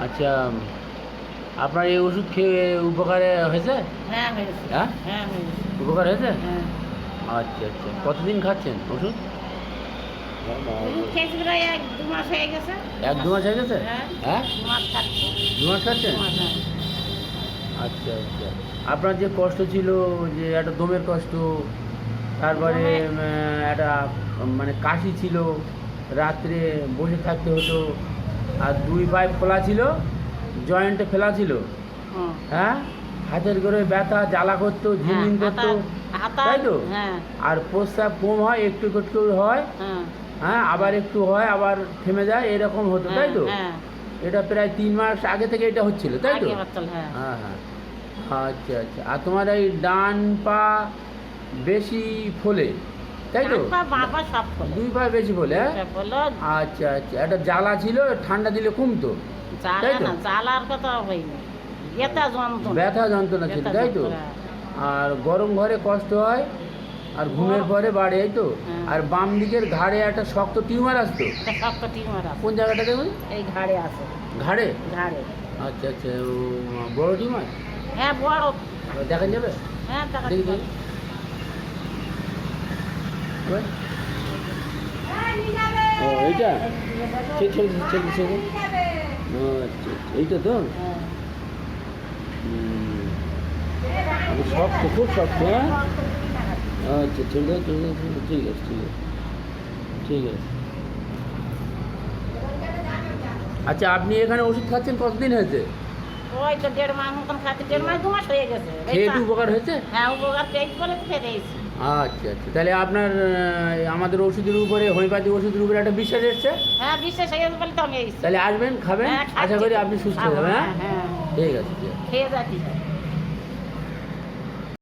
আচ্ছা, আপনার এই ওষুধ খেয়ে উপকারে হয়েছে? হ্যাঁ হয়েছে। হ্যাঁ, হ্যাঁ হয়েছে। উপকার হয়েছে? হ্যাঁ আচ্ছা আচ্ছা, কতদিন খাচ্ছেন ওষুধ? খেয়েছি প্রায় 1-2 মাস হয়ে গেছে। 1-2 মাস হয়ে গেছে? হ্যাঁ হ্যাঁ, 2 মাস খাচ্ছি। 2 মাস খাচ্ছেন? 2 মাস, হ্যাঁ। আচ্ছা আচ্ছা, আপনার যে কষ্ট ছিল, যে একটা দমের কষ্ট, তারপরে একটা মানে কাশি ছিল, রাত্রে বসে থাকতে হতো, আর 2 পায়ে ফোলা ছিল, জয়েন্টে ফেলা ছিল, হুম। হ্যাঁ, হাতের করে ব্যথা জ্বালা করতো, ঝিনঝিন করতো, তাই তো? হ্যাঁ আর প্রস্রাব কম হয়, একটু একটু হয়, হ্যাঁ হ্যাঁ, আবার একটু হয়, আবার থেমে যায়, এরকম হতো, তাই তো? হ্যাঁ এটা প্রায় 3 মাস আগে থেকে এটা হচ্ছিল, তাই তো? আগে হচ্ছিল, হ্যাঁ। হ্যাঁ হ্যাঁ, আচ্ছা আচ্ছা। আর তোমার এই ডান পা বেশি ফোলে, তাই তো? ডান পা, বাঁ পা সব ফলে। 2 পা বেশি ফোলে, হ্যাঁ? সব হলো। আচ্ছা আচ্ছা, একটা জ্বালা ছিল, ঠান্ডা দিলে কমতো, জ্বালা তাই তো? না, জ্বালার কথা হয়নি, ব্যথা যন্ত্রণা। ব্যথা যন্ত্রণা ছিল, ব্যথা তাই তো? যন্ত্রণা। আর গরম ঘরে কষ্ট হয়, আর ঘুমের পরে বাড়ে, এই তো? হ্যাঁ। আর বাম দিকের ঘাড়ে একটা শক্ত টিউমার আসতো, একটা শক্ত টিউমার আছে, কোন জায়গাটা দেখুন? এই ঘাড়ে আছে। ঘাড়ে? ঘাড়ে, আচ্ছা আচ্ছা, বড় টিউমার, হ্যাঁ বড়। দেখা যাবে? হ্যাঁ দেখা দেখি যাচ্ছে। দেখি। এবার? ও এইটা? ছেড়ে ছেড়ে, ও আচ্ছা আচ্ছা, এইটা তো? হ্যাঁ। শক্ত, খুব শক্ত, হ্যাঁ? আচ্ছা, ছেড়ে দাও ছেড়ে দাও, ঠিক আছে ঠিক আছে ঠিক আছে। আচ্ছা, আপনি এখানে ওষুধ খাচ্ছেন কতদিন হয়েছে? ওই তো 1.5 মাস মতন খাচ্ছি, 1.5 মাস 2 মাস হয়ে গেছে। খেয়ে একটু উপকার হয়েছে? হ্যাঁ উপকার পেয়েছি বলে ফেলে এসেছি। আচ্ছা আচ্ছা, তাহলে আপনার আমাদের ওষুধের উপরে, হোমিওপ্যাথি ওষুধের উপরে একটা বিশ্বাস এসছে, হ্যাঁ বিশ্বাস হয়ে গেছে বলে তো আমি এসেছি। তাহলে আসবেন, খাবেন, হ্যাঁ, খাচ্ছি আশা করি তো। আপনি সুস্থ খাবো, হবেন, হ্যাঁ? হ্যাঁ, হ্যাঁ। ঠিক আছে ঠিক আছে। খেয়ে যাচ্ছি।